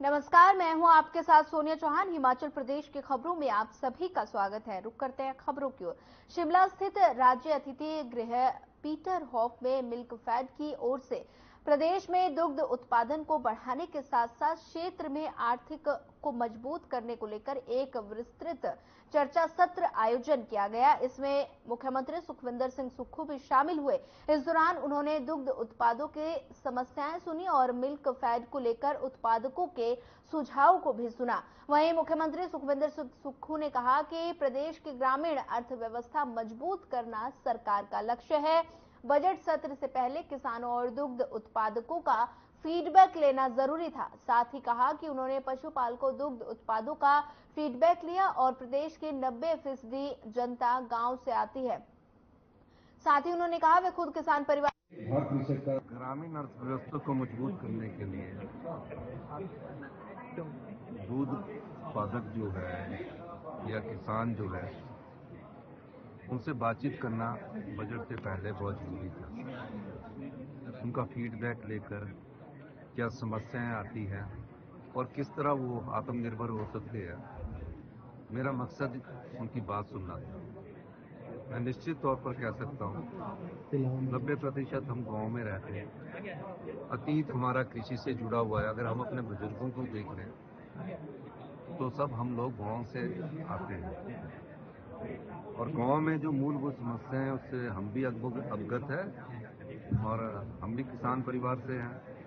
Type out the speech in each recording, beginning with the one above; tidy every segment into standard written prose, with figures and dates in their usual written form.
नमस्कार, मैं हूं आपके साथ सोनिया चौहान। हिमाचल प्रदेश की खबरों में आप सभी का स्वागत है। रुक करते हैं खबरों की ओर। शिमला स्थित राज्य अतिथि गृह पीटर हॉफ में मिल्कफेड की ओर से प्रदेश में दुग्ध उत्पादन को बढ़ाने के साथ साथ क्षेत्र में आर्थिक को मजबूत करने को लेकर एक विस्तृत चर्चा सत्र आयोजन किया गया। इसमें मुख्यमंत्री सुखविंदर सिंह सुक्खू भी शामिल हुए। इस दौरान उन्होंने दुग्ध उत्पादों की समस्याएं सुनी और मिल्कफेड को लेकर उत्पादकों के सुझाव को भी सुना। वहीं मुख्यमंत्री सुखविंदर सिंह सुक्खू ने कहा कि प्रदेश की ग्रामीण अर्थव्यवस्था मजबूत करना सरकार का लक्ष्य है। बजट सत्र से पहले किसानों और दुग्ध उत्पादकों का फीडबैक लेना जरूरी था। साथ ही कहा कि उन्होंने पशुपालकों दुग्ध उत्पादों का फीडबैक लिया और प्रदेश की 90% जनता गांव से आती है। साथ ही उन्होंने कहा वे खुद किसान परिवार ग्रामीण अर्थव्यवस्था को मजबूत करने के लिए दूध उत्पादक जो है या किसान जो है उनसे बातचीत करना बजट से पहले बहुत जरूरी था। उनका फीडबैक लेकर क्या समस्याएं आती हैं और किस तरह वो आत्मनिर्भर हो सकते हैं, मेरा मकसद उनकी बात सुनना था। मैं निश्चित तौर पर कह सकता हूँ 90% हम गांव में रहते हैं। अतीत हमारा कृषि से जुड़ा हुआ है। अगर हम अपने बुजुर्गों को देख लें तो सब हम लोग गांव से आते हैं और गांव में जो मूलभूत समस्याएं हैं उससे हम भी अवगत है और हम भी किसान परिवार से हैं।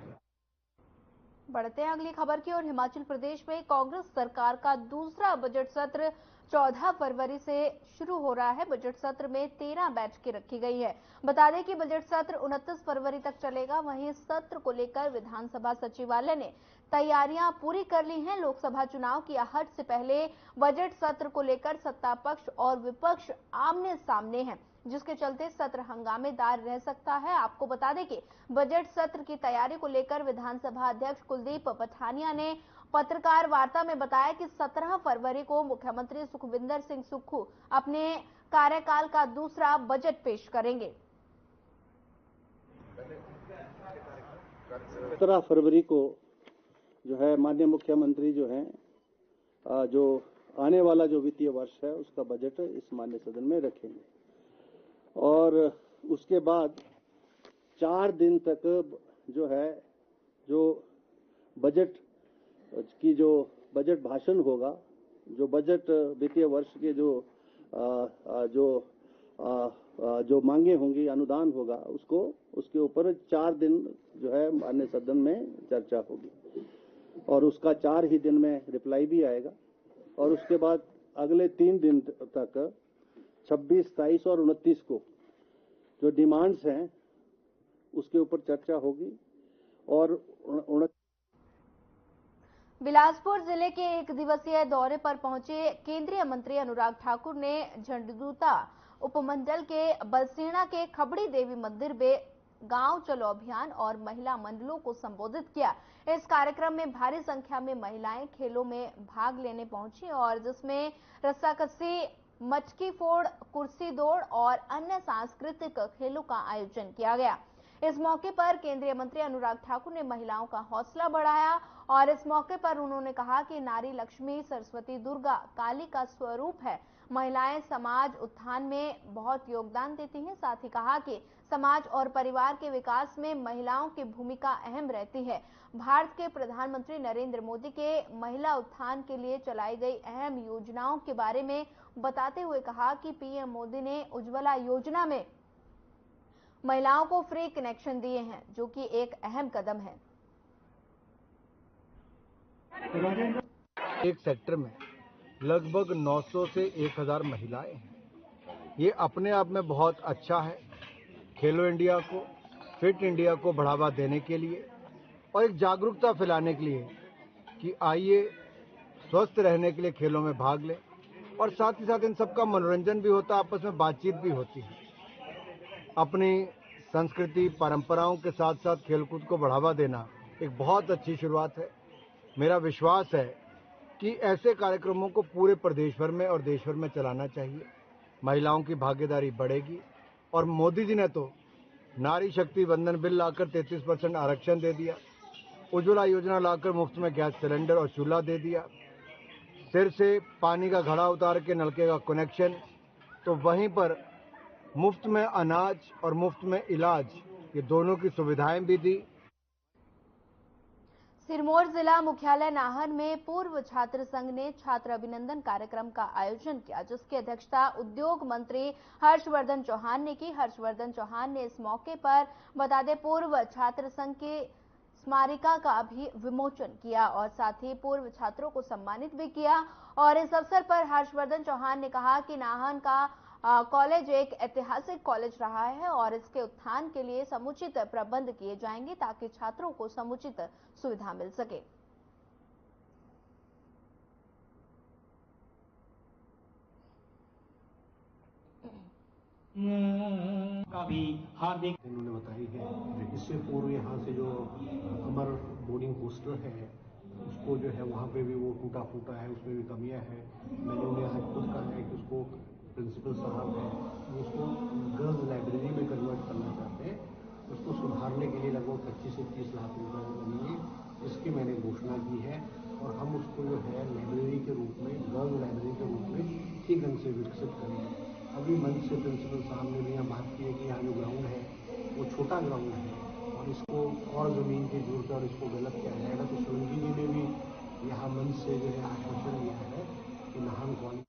बढ़ते हैं अगली खबर की ओर। हिमाचल प्रदेश में कांग्रेस सरकार का दूसरा बजट सत्र 14 फरवरी से शुरू हो रहा है। बजट सत्र में 13 बैठकें रखी गई है। बता दें कि बजट सत्र 29 फरवरी तक चलेगा। वहीं इस सत्र को लेकर विधानसभा सचिवालय ने तैयारियां पूरी कर ली हैं। लोकसभा चुनाव की आहट से पहले बजट सत्र को लेकर सत्ता पक्ष और विपक्ष आमने सामने हैं, जिसके चलते सत्र हंगामेदार रह सकता है। आपको बता दें कि बजट सत्र की तैयारी को लेकर विधानसभा अध्यक्ष कुलदीप पठानिया ने पत्रकार वार्ता में बताया कि 17 फरवरी को मुख्यमंत्री सुखविंदर सिंह सुक्खू अपने कार्यकाल का दूसरा बजट पेश करेंगे। 17 फरवरी को जो है माननीय मुख्यमंत्री जो है जो आने वाला जो वित्तीय वर्ष है उसका बजट इस माननीय सदन में रखेंगे और उसके बाद 4 दिन तक जो है जो बजट की जो बजट भाषण होगा, जो बजट वित्तीय वर्ष के जो मांगे होंगी, अनुदान होगा, उसके ऊपर 4 दिन जो है माननीय सदन में चर्चा होगी और उसका 4 ही दिन में रिप्लाई भी आएगा और उसके बाद अगले 3 दिन तक 26, 27 और 29 को जो डिमांड्स हैं उसके ऊपर चर्चा होगी और बिलासपुर जिले के 1 दिवसीय दौरे पर पहुंचे केंद्रीय मंत्री अनुराग ठाकुर ने झंडूता उपमंडल के बलसेना के खबड़ी देवी मंदिर में गांव चलो अभियान और महिला मंडलों को संबोधित किया। इस कार्यक्रम में भारी संख्या में महिलाएं खेलों में भाग लेने पहुंची और जिसमें रस्साकसी, मटकी फोड़, कुर्सी दौड़ और अन्य सांस्कृतिक खेलों का आयोजन किया गया। इस मौके पर केंद्रीय मंत्री अनुराग ठाकुर ने महिलाओं का हौसला बढ़ाया और इस मौके पर उन्होंने कहा कि नारी लक्ष्मी, सरस्वती, दुर्गा, काली का स्वरूप है। महिलाएं समाज उत्थान में बहुत योगदान देती हैं। साथ ही कहा कि समाज और परिवार के विकास में महिलाओं की भूमिका अहम रहती है। भारत के प्रधानमंत्री नरेंद्र मोदी के महिला उत्थान के लिए चलाई गई अहम योजनाओं के बारे में बताते हुए कहा कि पीएम मोदी ने उज्ज्वला योजना में महिलाओं को फ्री कनेक्शन दिए हैं, जो कि एक अहम कदम है। एक सेक्टर में लगभग 900 से 1000 महिलाएं हैं। ये अपने आप में बहुत अच्छा है। खेलो इंडिया को, फिट इंडिया को बढ़ावा देने के लिए और एक जागरूकता फैलाने के लिए कि आइए स्वस्थ रहने के लिए खेलों में भाग लें और साथ ही साथ इन सबका मनोरंजन भी होता है, आपस में बातचीत भी होती है। अपनी संस्कृति परंपराओं के साथ साथ खेलकूद को बढ़ावा देना एक बहुत अच्छी शुरुआत है। मेरा विश्वास है कि ऐसे कार्यक्रमों को पूरे प्रदेश भर में और देश भर में चलाना चाहिए। महिलाओं की भागीदारी बढ़ेगी और मोदी जी ने तो नारी शक्ति वंदन बिल लाकर 33% आरक्षण दे दिया। उज्ज्वला योजना लाकर मुफ्त में गैस सिलेंडर और चूल्हा दे दिया। सिर से पानी का घड़ा उतार के नलके का कनेक्शन, तो वहीं पर मुफ्त में अनाज और मुफ्त में इलाज, ये दोनों की सुविधाएं भी दी। सिरमौर जिला मुख्यालय नाहन में पूर्व छात्र संघ ने छात्र अभिनंदन कार्यक्रम का आयोजन किया, जिसकी अध्यक्षता उद्योग मंत्री हर्षवर्धन चौहान ने की। हर्षवर्धन चौहान ने इस मौके पर बता दें पूर्व छात्र संघ की स्मारिका का भी विमोचन किया और साथ ही पूर्व छात्रों को सम्मानित भी किया। और इस अवसर पर हर्षवर्धन चौहान ने कहा कि नाहन का कॉलेज एक ऐतिहासिक कॉलेज रहा है और इसके उत्थान के लिए समुचित प्रबंध किए जाएंगे ताकि छात्रों को समुचित सुविधा मिल सके। का भी हार्दिक उन्होंने बताई है। इससे पूर्व यहाँ से जो अमर बोर्डिंग हॉस्टल है उसको जो है वहाँ पे भी वो टूटा फूटा है, उसमें भी कमियां हैं। मैंने उन्हें यहाँ खुद कहा है कि उसको प्रिंसिपल साहब है उसको गर्ल्स लाइब्रेरी में कन्वर्ट करना चाहते हैं। उसको सुधारने के लिए लगभग 25 से 30 लाख रुपए लगेंगे, इसकी मैंने घोषणा की है और हम उसको जो है लाइब्रेरी के रूप में, गर्ल्स लाइब्रेरी के रूप में ठीक ढंग से विकसित करेंगे। अभी मंच से प्रिंसिपल साहब ने भी यहाँ बात की है कि यहाँ जो ग्राउंड है वो छोटा ग्राउंड है और इसको और ज़मीन की जरूरत है और इसको डेवलप किया जाएगा। तो सोलंकी जी ने भी यहाँ मंच से जो है आश्वासन दिया है कि नाहन कॉलेज।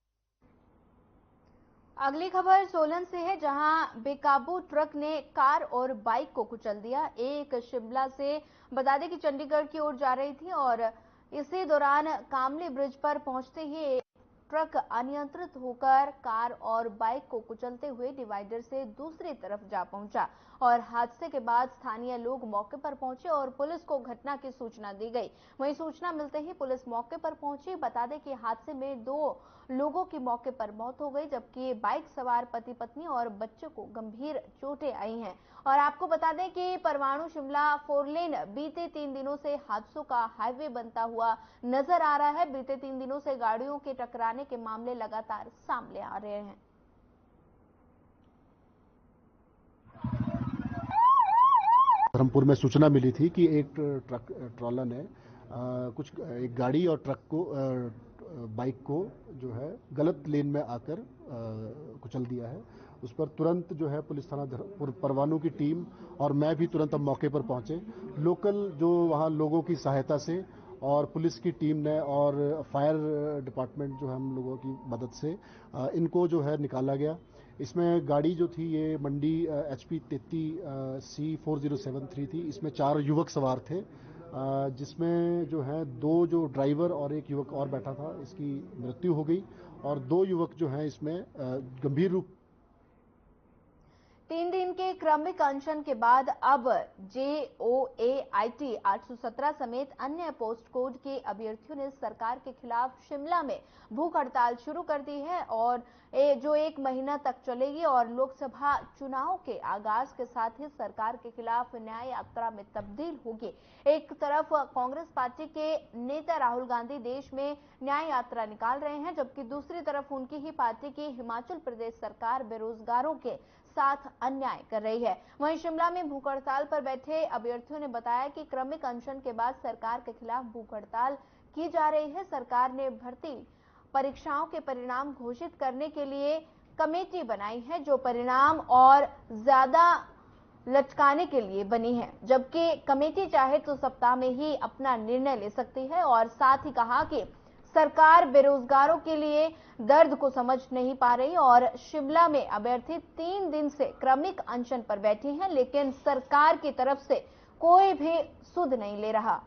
अगली खबर सोलन से है, जहां बेकाबू ट्रक ने कार और बाइक को कुचल दिया। एक शिमला से बता दें कि चंडीगढ़ की ओर जा रही थी और इसी दौरान कामली ब्रिज पर पहुंचते ही ट्रक अनियंत्रित होकर कार और बाइक को कुचलते हुए डिवाइडर से दूसरी तरफ जा पहुंचा और हादसे के बाद स्थानीय लोग मौके पर पहुंचे और पुलिस को घटना की सूचना दी गई। वहीं सूचना मिलते ही पुलिस मौके पर पहुंची। बता दें कि हादसे में 2 लोगों की मौके पर मौत हो गई, जबकि बाइक सवार पति पत्नी और बच्चे को गंभीर चोटें आई हैं। और आपको बता दें कि परवाणु शिमला 4 लेन बीते 3 दिनों से हादसों का हाईवे बनता हुआ नजर आ रहा है। बीते 3 दिनों से गाड़ियों के टकराने के मामले लगातार सामने आ रहे हैं। धर्मपुर में सूचना मिली थी कि एक ट्रॉलर ने एक गाड़ी और ट्रक को बाइक को जो है गलत लेन में आकर कुचल दिया है। उस पर तुरंत जो है पुलिस थाना परवाणु की टीम और मैं भी तुरंत अब मौके पर पहुंचे। लोकल जो वहां लोगों की सहायता से और पुलिस की टीम ने और फायर डिपार्टमेंट जो है हम लोगों की मदद से इनको जो है निकाला गया। इसमें गाड़ी जो थी ये मंडी HP 33 C4073 थी। इसमें 4 युवक सवार थे, जिसमें जो है 2 जो ड्राइवर और एक युवक और बैठा था, इसकी मृत्यु हो गई और 2 युवक जो हैं इसमें गंभीर रूप। 3 दिन के क्रमिक अनशन के बाद अब JOAIT 817 समेत अन्य पोस्ट कोड के अभ्यर्थियों ने सरकार के खिलाफ शिमला में भूख हड़ताल शुरू कर दी है और जो 1 महीना तक चलेगी और लोकसभा चुनाव के आगाज के साथ ही सरकार के खिलाफ न्याय यात्रा में तब्दील होगी। एक तरफ कांग्रेस पार्टी के नेता राहुल गांधी देश में न्याय यात्रा निकाल रहे हैं, जबकि दूसरी तरफ उनकी ही पार्टी की हिमाचल प्रदेश सरकार बेरोजगारों के साथ अन्याय कर रही है। वहीं शिमला में भूख हड़ताल पर बैठे अभ्यर्थियों ने बताया कि क्रमिक अनशन के बाद सरकार के खिलाफ भूख हड़ताल की जा रही है। सरकार ने भर्ती परीक्षाओं के परिणाम घोषित करने के लिए कमेटी बनाई है, जो परिणाम और ज्यादा लटकाने के लिए बनी है, जबकि कमेटी चाहे तो सप्ताह में ही अपना निर्णय ले सकती है। और साथ ही कहा कि सरकार बेरोजगारों के लिए दर्द को समझ नहीं पा रही और शिमला में अभ्यर्थी 3 दिन से क्रमिक अनशन पर बैठे हैं, लेकिन सरकार की तरफ से कोई भी सुध नहीं ले रहा।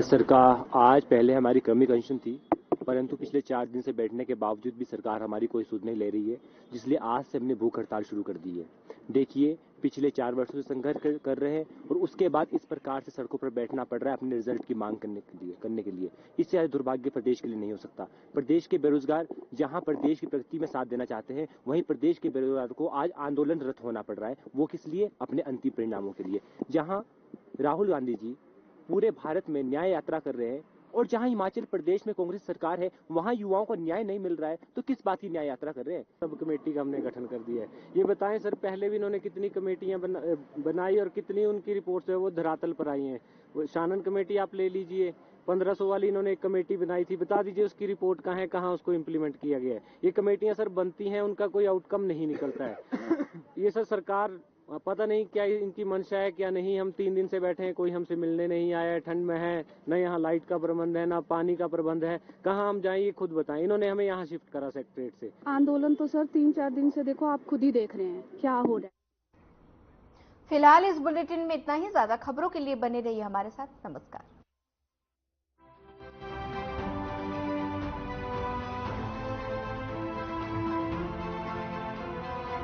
सरकार आज पहले हमारी क्रमिक अनशन थी, परंतु पिछले 4 दिन से बैठने के बावजूद भी सरकार हमारी कोई सुध नहीं ले रही है, जिसलिए आज से हमने भूख हड़ताल शुरू कर दी है। देखिए, पिछले 4 वर्षों से संघर्ष कर रहे हैं और उसके बाद इस प्रकार से सड़कों पर बैठना पड़ रहा है अपने रिजल्ट की मांग करने के लिए। इससे ज्यादा दुर्भाग्य प्रदेश के लिए नहीं हो सकता। प्रदेश के बेरोजगार जहां प्रदेश की प्रगति में साथ देना चाहते हैं, वहीं प्रदेश के बेरोजगारों को आज आंदोलनरत होना पड़ रहा है। वो किस लिए? अपने अंतिम परिणामों के लिए। जहां राहुल गांधी जी पूरे भारत में न्याय यात्रा कर रहे हैं, और जहां हिमाचल प्रदेश में कांग्रेस सरकार है वहां युवाओं को न्याय नहीं मिल रहा है, तो किस बात की न्याय यात्रा कर रहे हैं? सब कमेटी का हमने गठन कर दिया है। ये बताएं सर, पहले भी इन्होंने कितनी कमेटियां बनाई और कितनी उनकी रिपोर्ट्स है वो धरातल पर आई हैं। वो शानन कमेटी आप ले लीजिए, 1500 वाली इन्होंने एक कमेटी बनाई थी, बता दीजिए उसकी रिपोर्ट कहाँ है, कहाँ उसको इम्प्लीमेंट किया गया है? ये कमेटियां सर बनती हैं, उनका कोई आउटकम नहीं निकलता है। ये सर सरकार पता नहीं क्या इनकी मंशा है क्या नहीं। हम 3 दिन से बैठे हैं, कोई हमसे मिलने नहीं आया है, ठंड में है, न यहाँ लाइट का प्रबंध है, न पानी का प्रबंध है, कहाँ हम जाएं ये खुद बताएं। इन्होंने हमें यहाँ शिफ्ट करा सेक्रेटरीट से। आंदोलन तो सर 3-4 दिन से देखो, आप खुद ही देख रहे हैं क्या हो रहा है। फिलहाल इस बुलेटिन में इतना ही। ज्यादा खबरों के लिए बने रहिए हमारे साथ। नमस्कार।